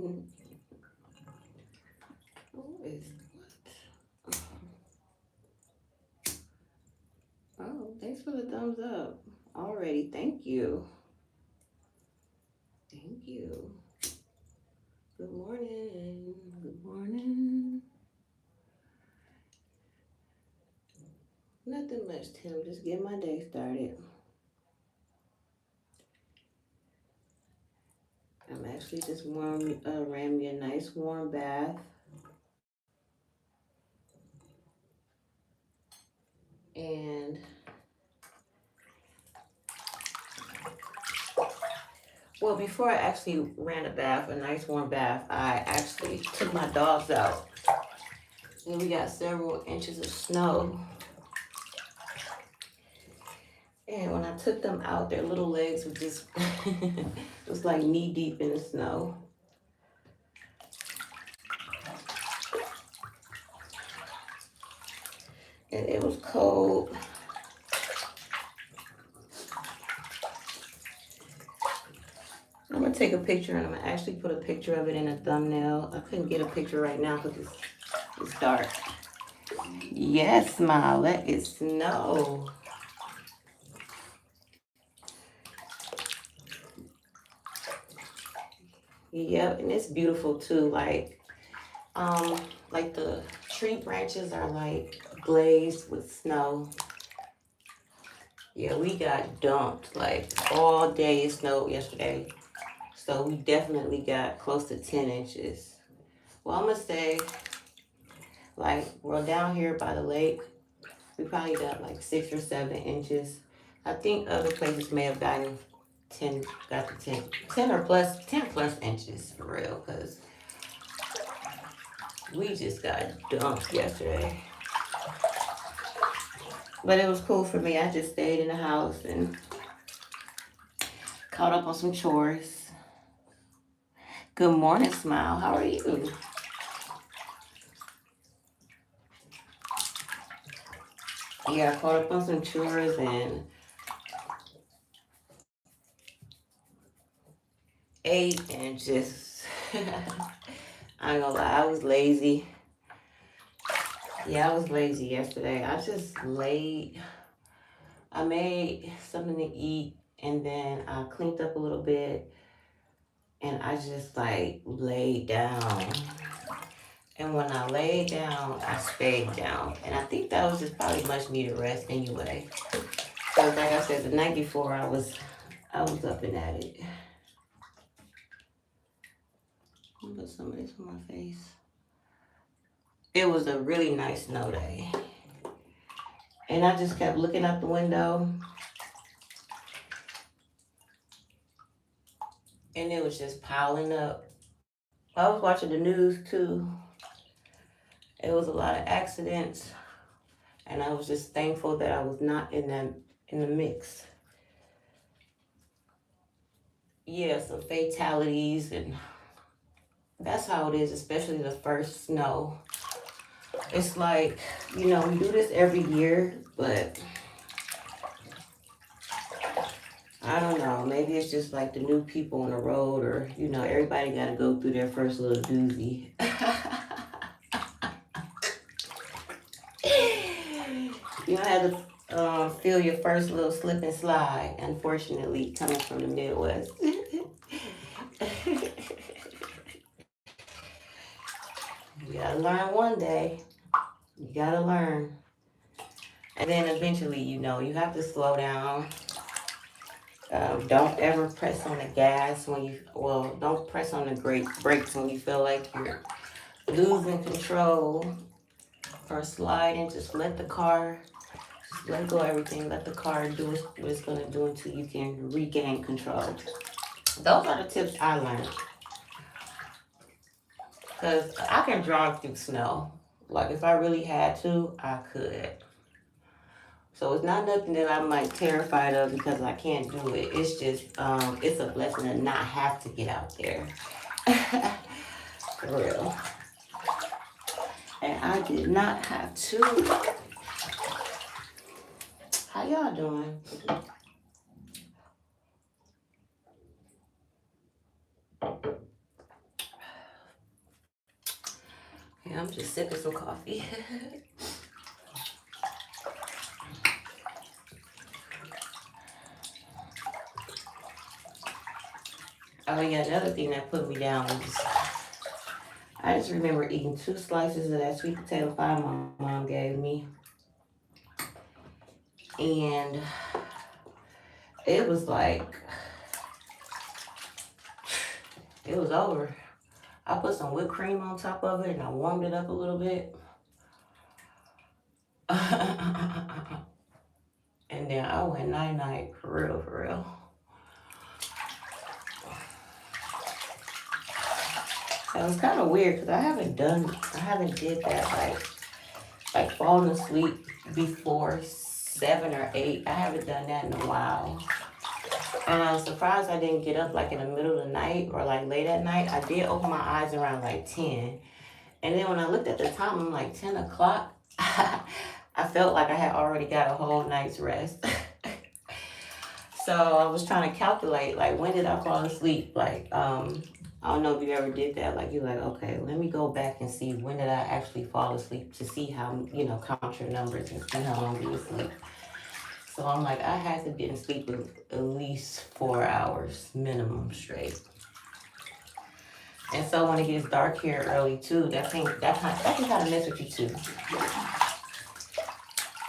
Who is what? Oh, thanks for the thumbs up already. Thank you. Thank you. Good morning. Good morning. Nothing much, Tim. Just get my day started. I'm actually just ran me a nice warm bath. And well, before I actually ran a nice warm bath, I actually took my dogs out. And we got several inches of snow. And when I took them out, their little legs were just, it was like knee deep in the snow. And it was cold. I'm gonna take a picture and I'm gonna actually put a picture of it in a thumbnail. I couldn't get a picture right now because it's dark. Yes, Smile, let it snow. Yep, and it's beautiful too. Like the tree branches are like glazed with snow. Yeah, we got dumped like all day. It snowed yesterday. So we definitely got close to 10 inches. Well, I'm gonna say, like, we're down here by the lake. We probably got like 6 or 7 inches. I think other places may have gotten 10 or plus, 10 plus inches for real, because we just got dumped yesterday. But it was cool for me. I just stayed in the house and caught up on some chores. Good morning, Smile. How are you? Yeah, I caught up on some chores and ate and just, I ain't gonna lie, I was lazy. Yeah, I was lazy yesterday. I just laid, I made something to eat and then I cleaned up a little bit and I just like laid down. And when I laid down, I stayed down. And I think that was just probably much needed rest anyway. Because like I said, the night before I was up and at it. I'll put some of this on my face. It was a really nice snow day. And I just kept looking out the window. And it was just piling up. I was watching the news too. It was a lot of accidents. And I was just thankful that I was not in the mix. Yeah, some fatalities, and that's how it is, especially the first snow. It's like, we do this every year, but I don't know, maybe it's just like the new people on the road, or, everybody got to go through their first little doozy. You don't have to feel your first little slip and slide, unfortunately, coming from the Midwest. You gotta learn one day. You gotta learn. And then eventually, you have to slow down. Don't ever press on the gas don't press on the brakes when you feel like you're losing control or sliding. Just let go of everything. Let the car do what it's gonna do until you can regain control. Those are the tips I learned. Because I can drive through snow. Like, if I really had to, I could. So it's not nothing that I'm like terrified of because I can't do it. It's just, it's a blessing to not have to get out there. For real. And I did not have to. How y'all doing? Just sipping some coffee. Oh yeah, another thing that put me down was I just remember eating 2 slices of that sweet potato pie my mom gave me. And it was like, it was over. I put some whipped cream on top of it and I warmed it up a little bit. And then I went night-night, for real, for real. It was kind of weird because I haven't did that like falling asleep before 7 or 8. I haven't done that in a while. And I was surprised I didn't get up like in the middle of the night or like late at night. I did open my eyes around like 10. And then when I looked at the time, I'm like 10 o'clock. I felt like I had already got a whole night's rest. So I was trying to calculate, like, when did I fall asleep? Like, I don't know if you ever did that. Like, you're like, okay, let me go back and see when did I actually fall asleep to see how, you know, count your numbers and see how long you were asleep. So I'm like, I had to get in sleep at least 4 hours minimum straight. And so when it gets dark here early too, that can kind of mess with you too.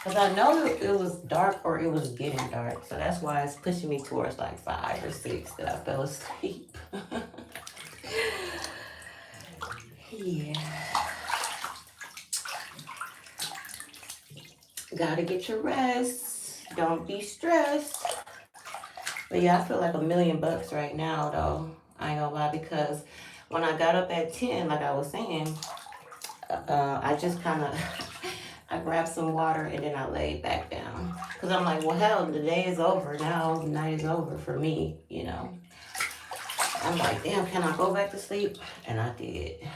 Because I know it was dark or it was getting dark. So that's why it's pushing me towards like 5 or 6 that I fell asleep. Yeah. Gotta get your rest. Don't be stressed. But yeah, I feel like $1,000,000 right now though. I ain't gonna lie, because when I got up at 10, like I was saying, I just kind of, I grabbed some water and then I laid back down. Because I'm like, well, hell, the day is over now. The night is over for me, you know. I'm like, damn, can I go back to sleep? And I did.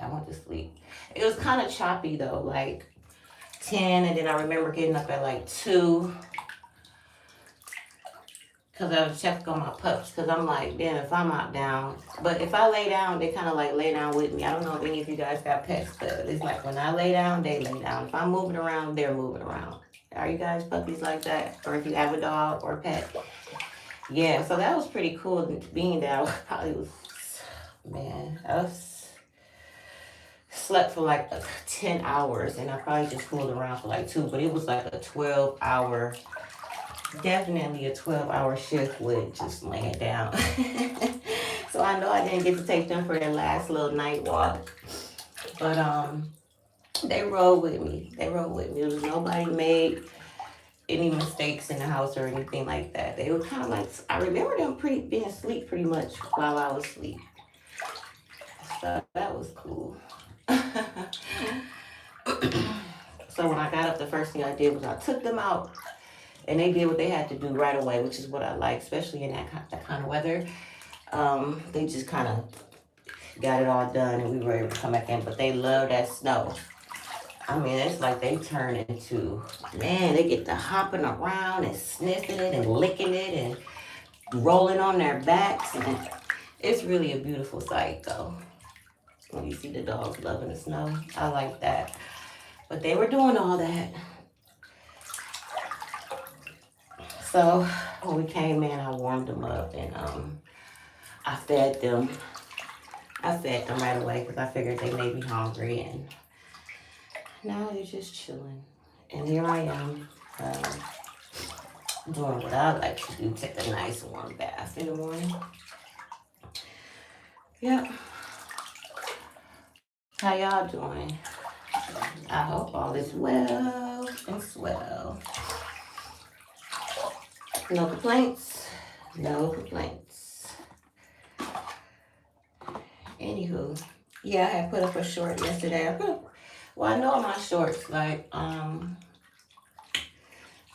I went to sleep. It was kind of choppy though, like 10, and then I remember getting up at like 2. Because I was checking on my pups. Because I'm like, damn, if I'm out down. But if I lay down, they kind of like lay down with me. I don't know if any of you guys got pets, but it's like when I lay down, they lay down. If I'm moving around, they're moving around. Are you guys puppies like that? Or if you have a dog or a pet? Yeah, so that was pretty cool. Being that I probably was, man, I slept for like 10 hours. And I probably just fooled around for like 2. But it was like a 12-hour. Definitely a 12-hour shift with just laying down. So I know I didn't get to take them for their last little night walk. But they rode with me. There was nobody made any mistakes in the house or anything like that. They were kind of like, I remember them being asleep pretty much while I was asleep. So that was cool. So when I got up, the first thing I did was I took them out. And they did what they had to do right away, which is what I like, especially in that kind of weather. They just kind of got it all done and we were able to come back in. But they love that snow. I mean, it's like they turn into, man, they get to hopping around and sniffing it and licking it and rolling on their backs. And it's really a beautiful sight, though. When you see the dogs loving the snow, I like that. But they were doing all that. So when we came in, I warmed them up and I fed them. Right away because I figured they may be hungry, and now they're just chilling. And here I am doing what I like to do, take a nice warm bath in the morning. Yep. How y'all doing? I hope all is well and swell. No complaints. No complaints. Anywho, yeah, I had put up a short yesterday. Well, I know my shorts, like, yeah,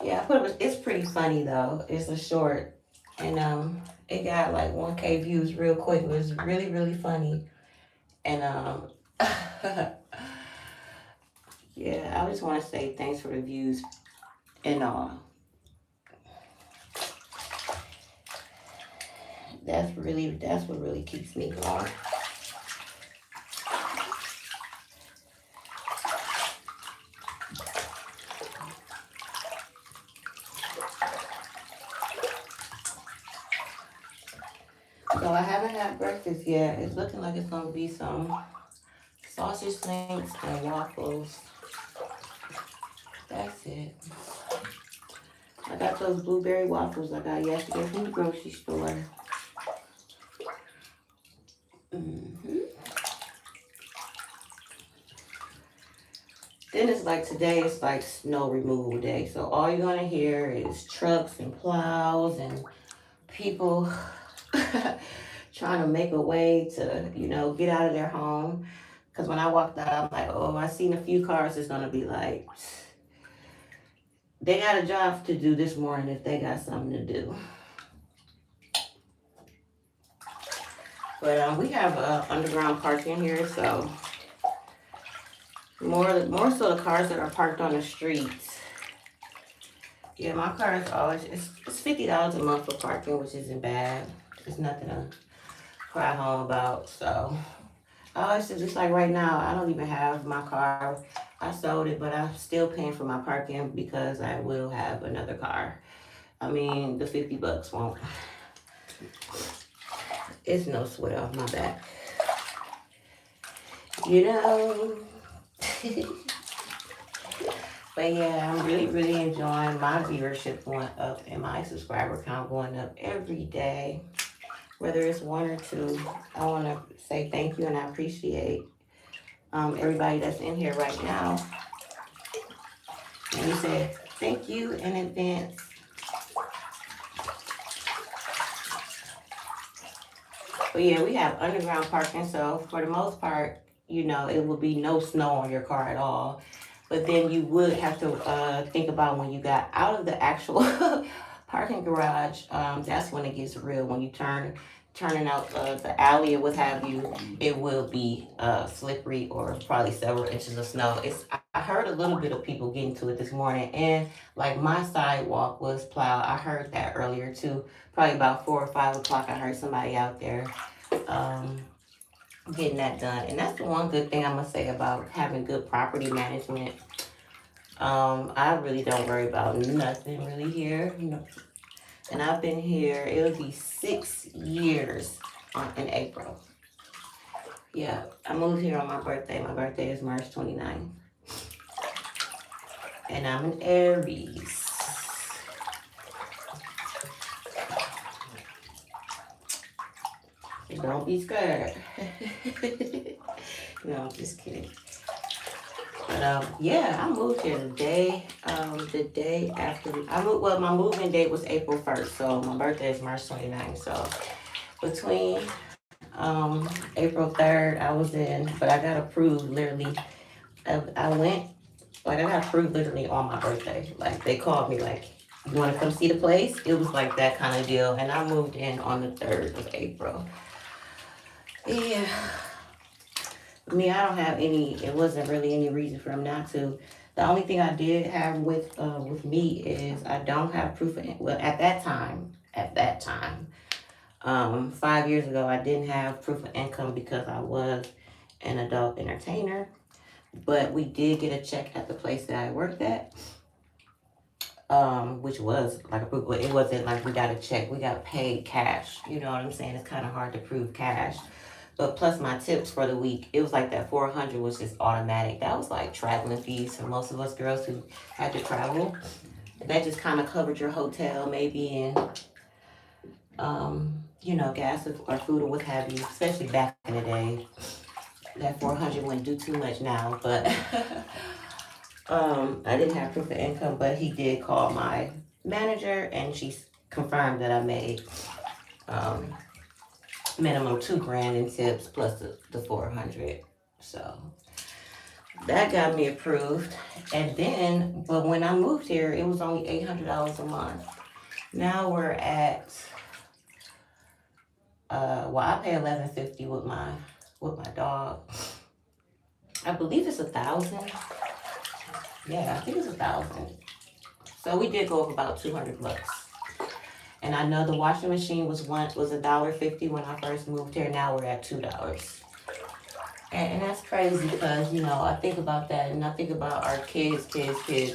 I put up, it's pretty funny though. It's a short, and it got like 1K views real quick. It was really, really funny. And yeah, I just want to say thanks for the views and all. That's what really keeps me going. haven't had breakfast yet. It's looking like it's gonna be some sausage links and waffles. That's it. I got those blueberry waffles I got yesterday from the grocery store. Then it's like today, it's like snow removal day. So all you're gonna hear is trucks and plows and people trying to make a way to, you know, get out of their home. Because when I walked out, I'm like, oh, I seen a few cars that's gonna be like, they got a job to do this morning if they got something to do. But we have underground parking here, so more so the cars that are parked on the streets. Yeah, my car is always, it's $50 a month for parking, which isn't bad. It's nothing to cry home about. So I always say, just like right now, I don't even have my car. I sold it, but I'm still paying for my parking because I will have another car. I mean, the $50 won't. It's no sweat off my back. You know? But yeah, I'm really enjoying my viewership going up and my subscriber count going up every day. Whether it's one or two, I want to say thank you and I appreciate everybody that's in here right now. And we say thank you in advance. But yeah, we have underground parking, so for the most part, you know, it will be no snow on your car at all. But then you would have to think about when you got out of the actual parking garage, that's when it gets real. When you turning out the alley or what have you, it will be slippery or probably several inches of snow. I heard a little bit of people getting to it this morning, and like my sidewalk was plowed. I heard that earlier too. Probably about 4 or 5 o'clock, I heard somebody out there getting that done. And that's the one good thing I'm gonna say about having good property management. I really don't worry about nothing really here, you know. And I've been here, it'll be 6 years in April. Yeah, I moved here on my birthday. My birthday is March 29th. And I'm an Aries. Don't be scared. No, I'm just kidding. But yeah, I moved here the day after I moved. Well, my moving date was April 1st, so my birthday is March 29th. So between April 3rd, I was in, but I got approved literally. I went, like I got approved literally on my birthday. Like they called me like, you want to come see the place? It was like that kind of deal, and I moved in on the 3rd of April. Yeah. I mean, I don't have any, it wasn't really any reason for them not to. The only thing I did have with me is I don't have proof of, well, at that time, 5 years ago, I didn't have proof of income because I was an adult entertainer. But we did get a check at the place that I worked at, which was like a proof, but it wasn't like we got a check, we got paid cash. You know what I'm saying? It's kind of hard to prove cash. But plus my tips for the week, it was like that 400 was just automatic. That was like traveling fees for most of us girls who had to travel. That just kind of covered your hotel maybe and, you know, gas or food or what have you, especially back in the day. That 400 wouldn't do too much now, but I didn't have proof of income, but he did call my manager and she confirmed that I made minimum $2,000 in tips plus the 400. So that got me approved. And then, but when I moved here, it was only $800 a month. Now we're at, well, I pay $1,150 with my dog. I believe it's 1,000. Yeah, I think it's 1,000. So we did go up about $200. And I know the washing machine was $1.50 when I first moved here. Now we're at $2. And that's crazy because, you know, I think about that and I think about our kids.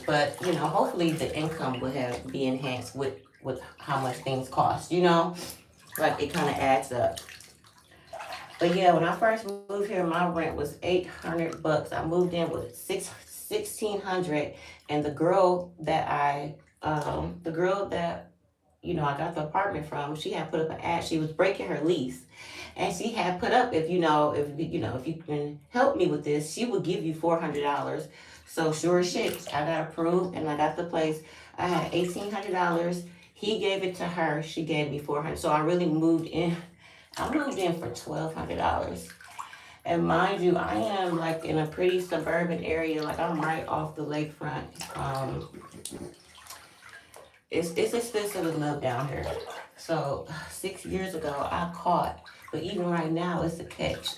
But, you know, hopefully the income would be enhanced with how much things cost, you know? Like it kind of adds up. But yeah, when I first moved here, my rent was $800. I moved in with 1,600, and the girl that I got the apartment from, she had put up an ad. She was breaking her lease, and she had put up, if you can help me with this, she would give you $400. So sure as shit, I got approved and I got the place. I had $1,800. He gave it to her. She gave me 400. So I really moved in. I moved in for $1,200. And mind you, I am like in a pretty suburban area. Like I'm right off the lakefront. It's expensive to live down here. So 6 years ago, I caught, but even right now, it's a catch.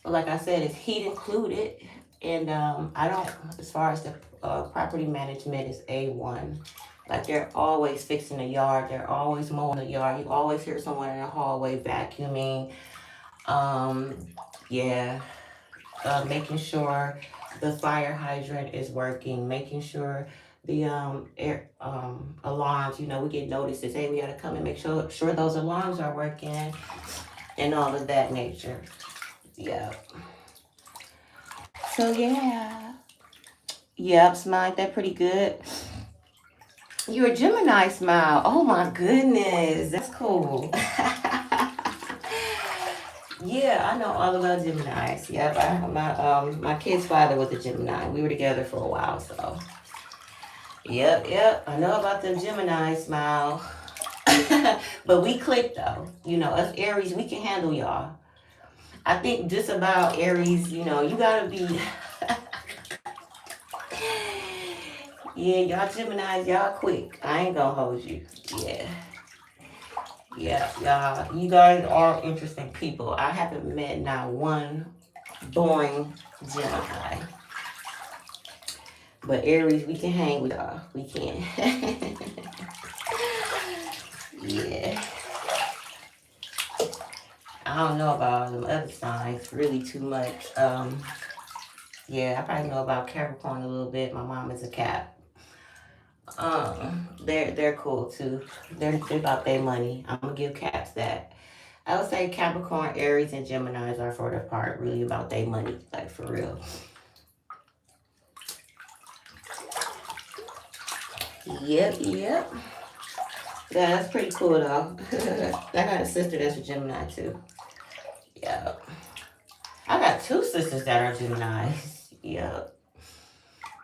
Like I said, it's heat included, and I don't. As far as the property management is A1. Like they're always fixing the yard. They're always mowing the yard. You always hear someone in the hallway vacuuming. Um, yeah, making sure the fire hydrant is working, making sure the air alarms, we get notices, hey, we gotta come and make sure those alarms are working and all of that nature. Yeah. So yeah. Yep, smile that pretty good. You're a Gemini, Smile. Oh my goodness, that's cool. Yeah, I know all about Geminis. Yep, my kid's father was a Gemini. We were together for a while, so yep. I know about them Gemini, Smile. But we click though. Us Aries, we can handle y'all. I think just about Aries, you gotta be. Yeah, y'all Geminis, y'all quick. I ain't gonna hold you. Yeah. Yeah, y'all. You guys are interesting people. I haven't met not one boring Gemini. But Aries, we can hang with y'all. We can. Yeah. I don't know about them other signs really too much. Yeah, I probably know about Capricorn a little bit. My mom is a Cap. They're cool too. They're about their money. I'm gonna give Caps that. I would say Capricorn, Aries, and Geminis are for the part really about their money, like for real. Yep. Yeah, that's pretty cool though. I got a sister that's a Gemini too. Yeah. I got two sisters that are Geminis. Yep.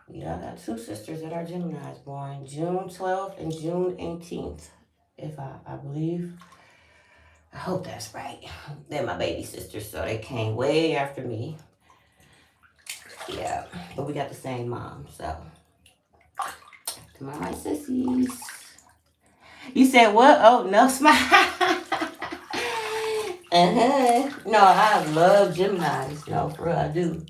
Yeah, I got two sisters that are Geminis born June 12th and June 18th, if I believe. I hope that's right. They're my baby sisters, so they came way after me. Yeah, but we got the same mom, so. Come on, my sissies. You said what? Oh, no, smile. No, I love Geminis. No, for real, I do.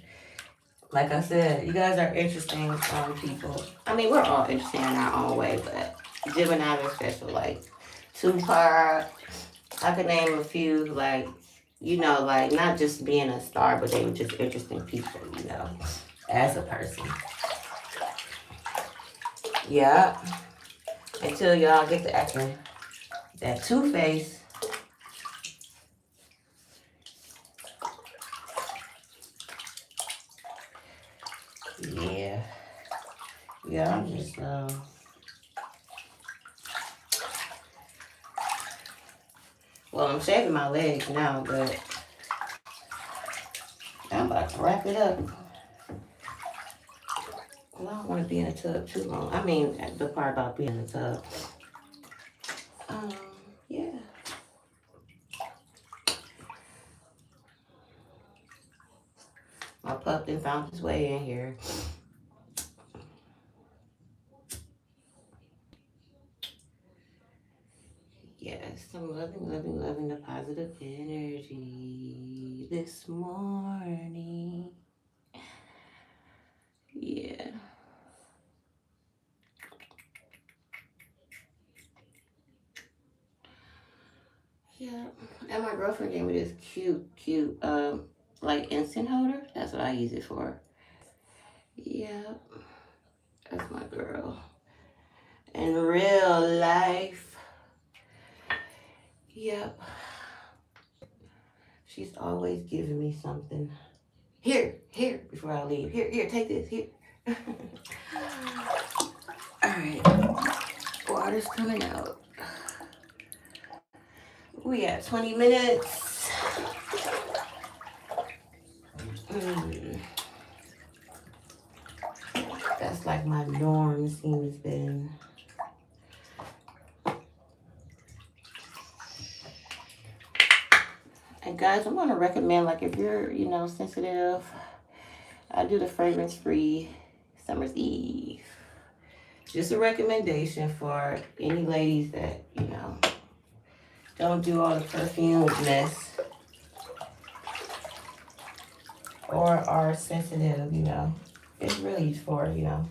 Like I said, you guys are interesting people. I mean, we're all interesting in our own way, but Gemini are special. Like Tupac, I could name a few. Like not just being a star, but they were just interesting people. As a person. Yeah. Until y'all get to acting that Two-Face. Yeah. Yeah, I'm just well, I'm shaving my legs now, but I'm about to wrap it up. Well, I don't want to be in the tub too long. I mean, the part about being in the tub. Yeah. My pup then found his way in here. Yes, I'm loving the positive energy this morning. Yeah. Yeah. And my girlfriend gave me this cute, like instant holder. That's what I use it for. Yeah. That's my girl. In real life. Yep. She's always giving me something. Here, before I leave. Here, take this, here. Alright, water's coming out. We got 20 minutes. That's like my norm seems been. And guys, I'm gonna recommend, like, if you're, you know, sensitive, I do the fragrance-free Summer's Eve. Just a recommendation for any ladies that, you know, don't do all the perfume mess or are sensitive, you know. It's really for, you know.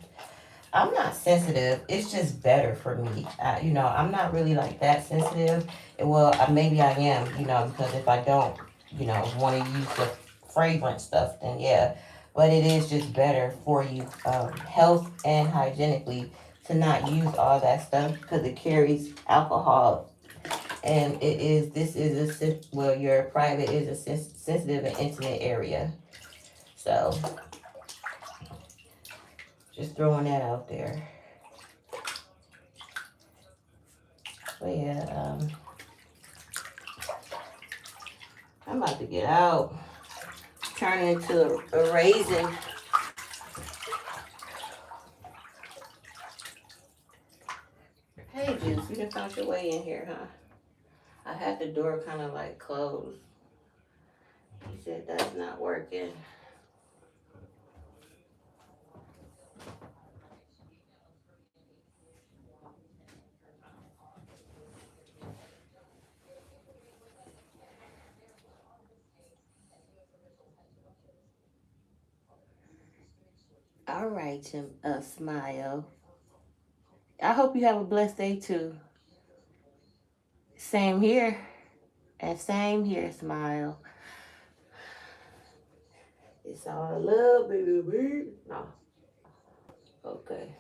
I'm not sensitive. It's just better for me. You know, I'm not really like that sensitive. Well, maybe I am, you know, because if I don't, you know, want to use the fragrance stuff, then yeah. But it is just better for you, health and hygienically, to not use all that stuff because it carries alcohol. And this is well, your private is a sensitive and intimate area. So, just throwing that out there. But yeah, I'm about to get out. Turn it into a raisin. Hey, Juice, you done found your way in here, huh? I had the door kind of like closed. He said that's not working. All right, Smile. I hope you have a blessed day too. Same here. And same here, Smile. It's all love, baby. No. Okay.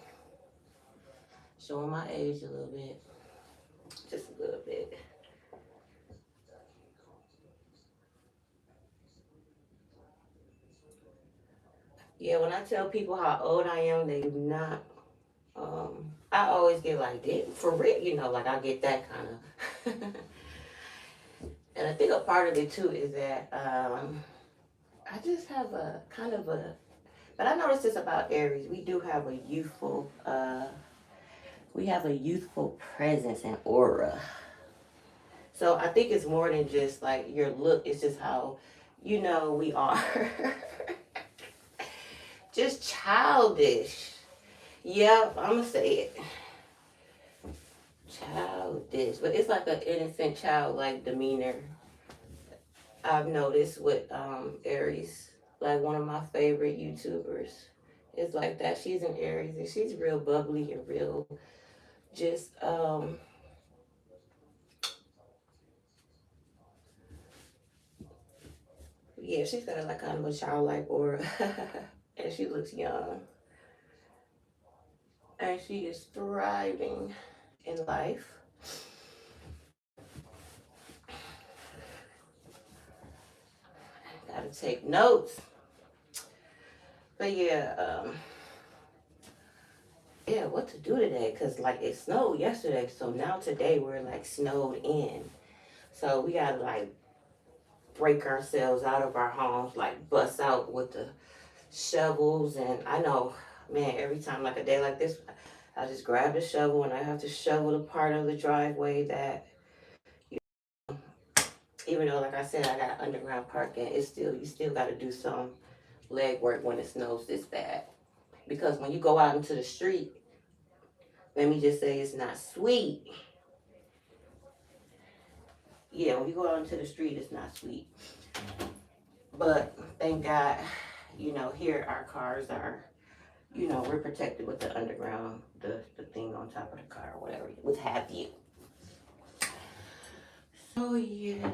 Showing my age a little bit. Just a little bit. Yeah, when I tell people how old I am, they do not. I always get like, for real, you know, like I get that kind of. And I think a part of it too is that I just have a kind of a, but I noticed this about Aries. We do have a youthful, presence and aura. So I think it's more than just like your look. It's just how, you know, we are. Just childish. Yep, I'm gonna say it. Childish, but it's like an innocent childlike demeanor. I've noticed with Aries, like one of my favorite YouTubers is like that. She's an Aries and she's real bubbly and real just yeah, she's got like kind of a childlike aura. And she looks young. And she is thriving in life. Gotta take notes. But yeah, yeah, what to do today? Because like it snowed yesterday, so now today we're like snowed in. So we gotta like break ourselves out of our homes, like bust out with the shovels. And I know, man, every time like a day like this, I just grab the shovel and I have to shovel the part of the driveway that, even though like I said, I got underground parking, it's still, you still got to do some leg work when it snows this bad. Because when you go out into the street, let me just say it's not sweet. Yeah, when you go out into the street, it's not sweet. But thank God, you know, here our cars are, you know, we're protected with the underground, the thing on top of the car or whatever, what have you. So yeah.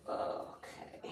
Okay.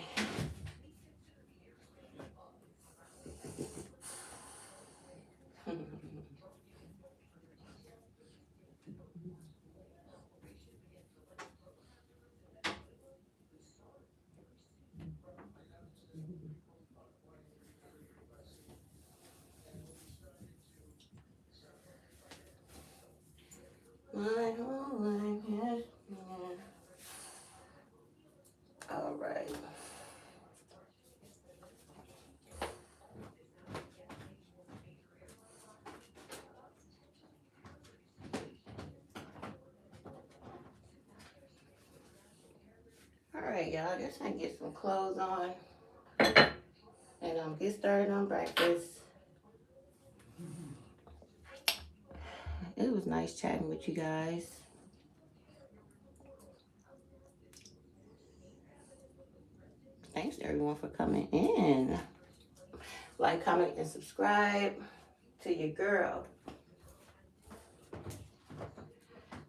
All right, y'all. I guess I can get some clothes on and get started on breakfast. It was nice chatting with you guys. Thanks everyone for coming in. Like, comment, and subscribe to your girl.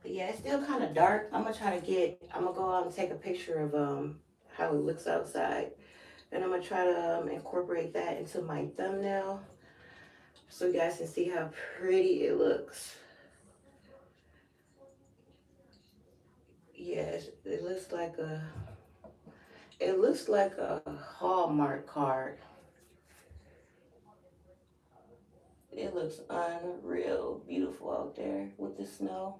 But yeah, it's still kind of dark. I'm gonna go out and take a picture of how it looks outside. And I'm gonna try to incorporate that into my thumbnail so you guys can see how pretty it looks. Yes, it looks like a Hallmark card. It looks unreal beautiful out there with the snow.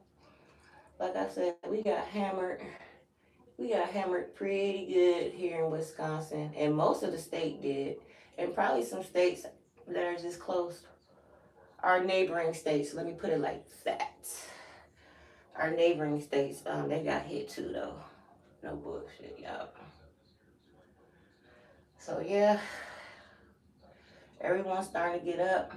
Like I said, we got hammered. We got hammered pretty good here in Wisconsin, and most of the state did, and probably some states that are just close. Our neighboring states, let me put it like that. Our neighboring states, they got hit too, though. No bullshit, y'all. So yeah, everyone's starting to get up.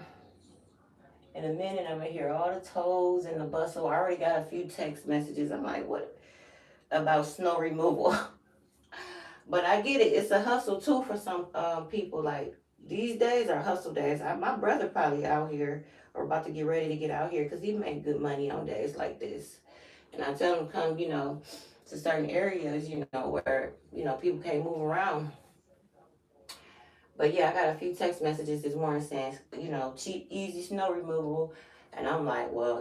In a minute, I'm gonna hear all the toes and the bustle. I already got a few text messages. I'm like, what about snow removal? But I get it. It's a hustle too for some people. Like these days are hustle days. My brother probably out here or about to get ready to get out here because he make good money on days like this. And I tell him come, to certain areas, where people can't move around. But yeah, I got a few text messages this morning saying, cheap, easy snow removal. And I'm like, well,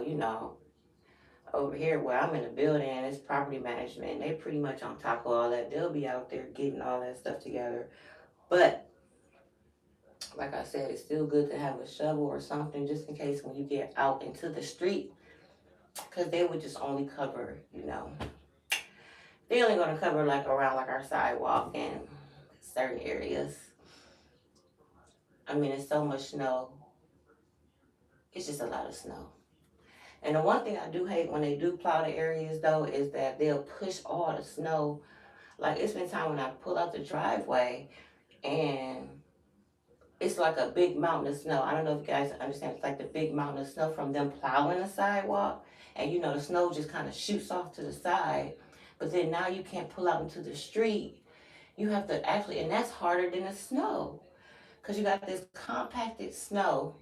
over here where I'm in the building, it's property management. They pretty much on top of all that. They'll be out there getting all that stuff together. But like I said, it's still good to have a shovel or something just in case when you get out into the street, because they would just only cover, they're only going to cover like around like our sidewalk and certain areas. I mean, it's so much snow. It's just a lot of snow. And the one thing I do hate when they do plow the areas though is that they'll push all the snow. Like it's been time when I pull out the driveway and it's like a big mountain of snow. I don't know if you guys understand. It's like the big mountain of snow from them plowing the sidewalk. And the snow just kind of shoots off to the side. But then now you can't pull out into the street. You have to actually, and that's harder than the snow. Because you got this compacted snow,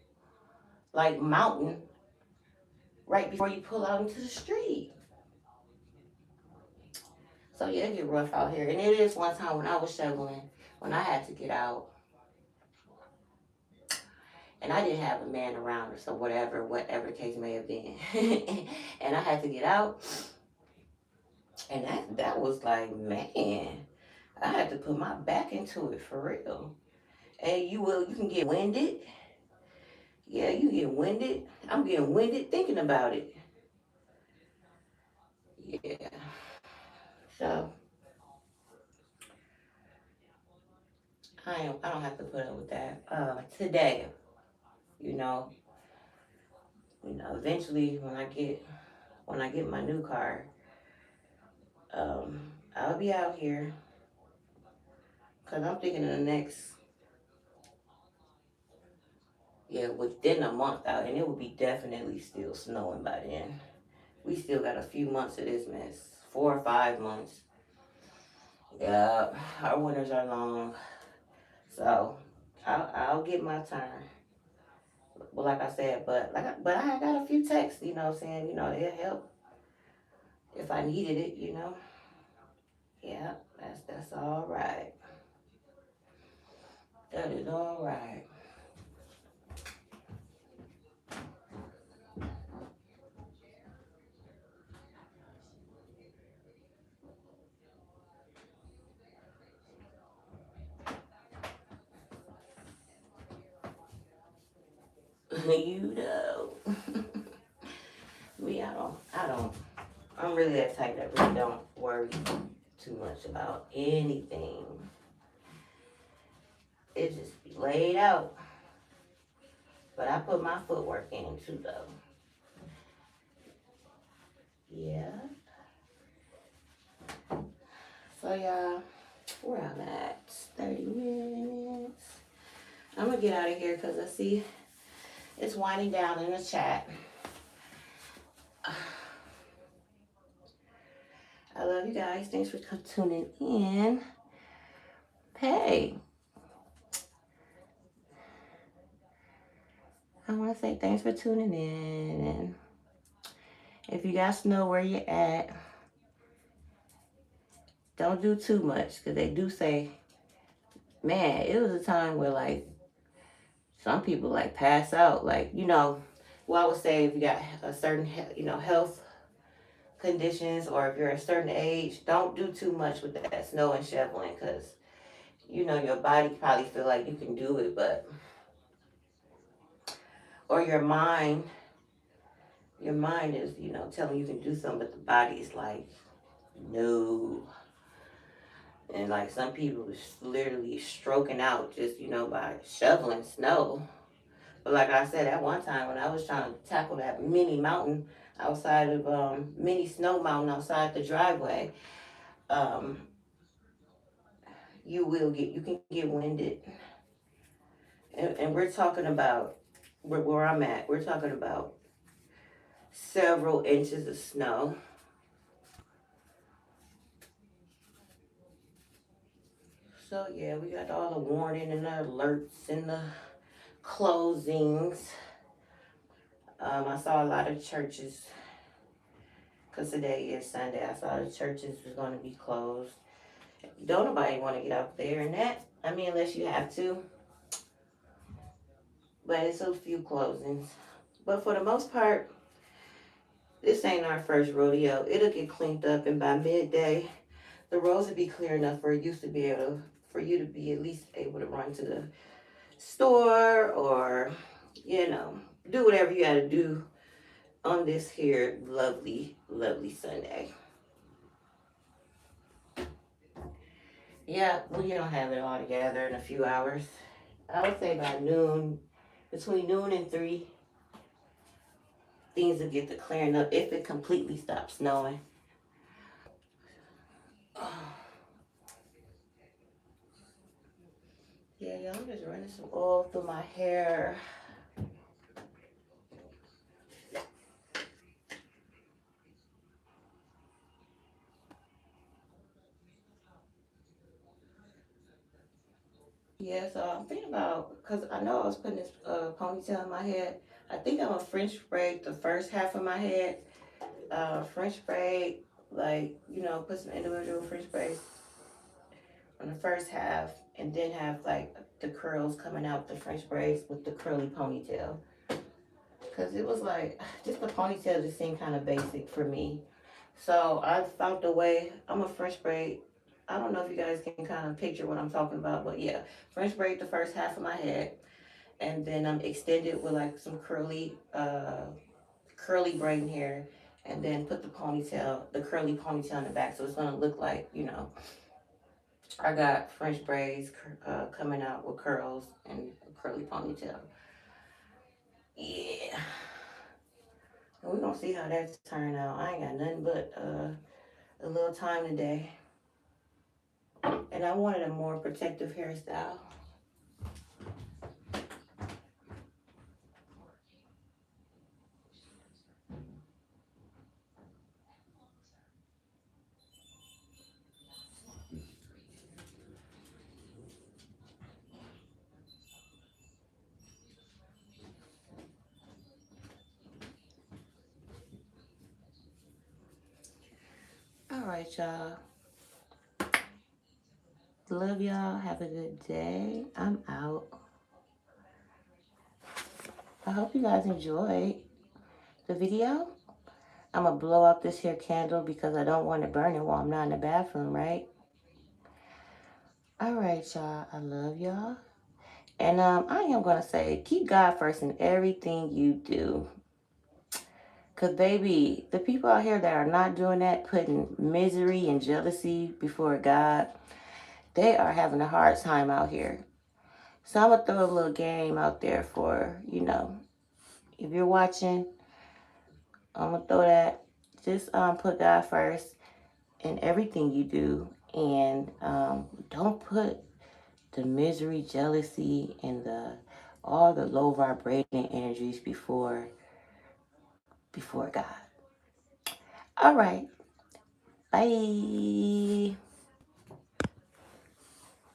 like mountain, right before you pull out into the street. So yeah, it get rough out here. And it is one time when I was shoveling, when I had to get out. And I didn't have a man around or so whatever the case may have been. And I had to get out. And that was like, man, I had to put my back into it for real. And you can get winded. Yeah, you get winded. I'm getting winded thinking about it. Yeah. So I don't have to put up with that. Today, you know, eventually when I get my new car, I'll be out here. Cause I'm thinking in the next, within a month out, and it will be definitely still snowing by then. We still got a few months of this mess, 4 or 5 months. Yeah, our winters are long, so I'll get my turn. Well, like I said, but I got a few texts, saying it'll help if I needed it. Yeah, that's all right. That is all right. You know. Me, I'm really that type that really don't worry too much about anything. It just be laid out. But I put my footwork in too, though. Yeah. So y'all, where I'm at, 30 minutes. I'm gonna get out of here because I see it's winding down in the chat. I love you guys. Thanks for tuning in. Hey, I want to say thanks for tuning in. And if you guys know where you're at, don't do too much because they do say, man, it was a time where like some people like pass out. Like, well, I would say if you got a certain, health conditions or if you're a certain age, don't do too much with that snow and shoveling because, your body probably feel like you can do it, but, or your mind is, telling you can do something, but the body is like, no. And like some people is literally stroking out just, by shoveling snow. But like I said, at one time when I was trying to tackle that mini mountain outside of, mini snow mountain outside the driveway, um, you can get winded. And we're talking about, where I'm at, we're talking about several inches of snow. So yeah, we got all the warning and the alerts and the closings. I saw a lot of churches, because today is Sunday, I saw the churches was going to be closed. Don't nobody want to get out there and that. I mean, unless you have to. But it's a few closings. But for the most part, this ain't our first rodeo. It'll get cleaned up, and by midday, the roads will be clear enough for you to be at least able to run to the store or, do whatever you got to do on this here lovely, lovely Sunday. Yeah, we don't have it all together in a few hours. I would say by noon, between noon and 3, things will get to clearing up if it completely stops snowing. Yeah, y'all, I'm just running some oil through my hair. Yeah, so I'm thinking about, because I know I was putting this ponytail in my head. I think I'm going to French braid the first half of my head. French braid, like, put some individual French braids on the first half, and then have, like, the curls coming out the French braids with the curly ponytail. Because it was like, just the ponytail just seemed kind of basic for me. So I found a way. I'm a French braid. I don't know if you guys can kind of picture what I'm talking about, but yeah, French braid the first half of my head, and then I'm extended with like some curly braiding hair, and then put the curly ponytail in the back, so it's gonna look like, I got French braids coming out with curls and a curly ponytail. Yeah. And we're gonna see how that turn out. I ain't got nothing but a little time today. And I wanted a more protective hairstyle. All right, y'all. Love y'all. Have a good day. I'm out. I hope you guys enjoyed the video. I'm going to blow out this here candle because I don't want it burning while I'm not in the bathroom, right? All right, y'all. I love y'all. And I am going to say, keep God first in everything you do. Because, baby, the people out here that are not doing that, putting misery and jealousy before God, they are having a hard time out here. So I'm going to throw a little game out there for, if you're watching, I'm going to throw that. Just put God first in everything you do. And don't put the misery, jealousy, and all the low vibrating energies before God. All right. Bye.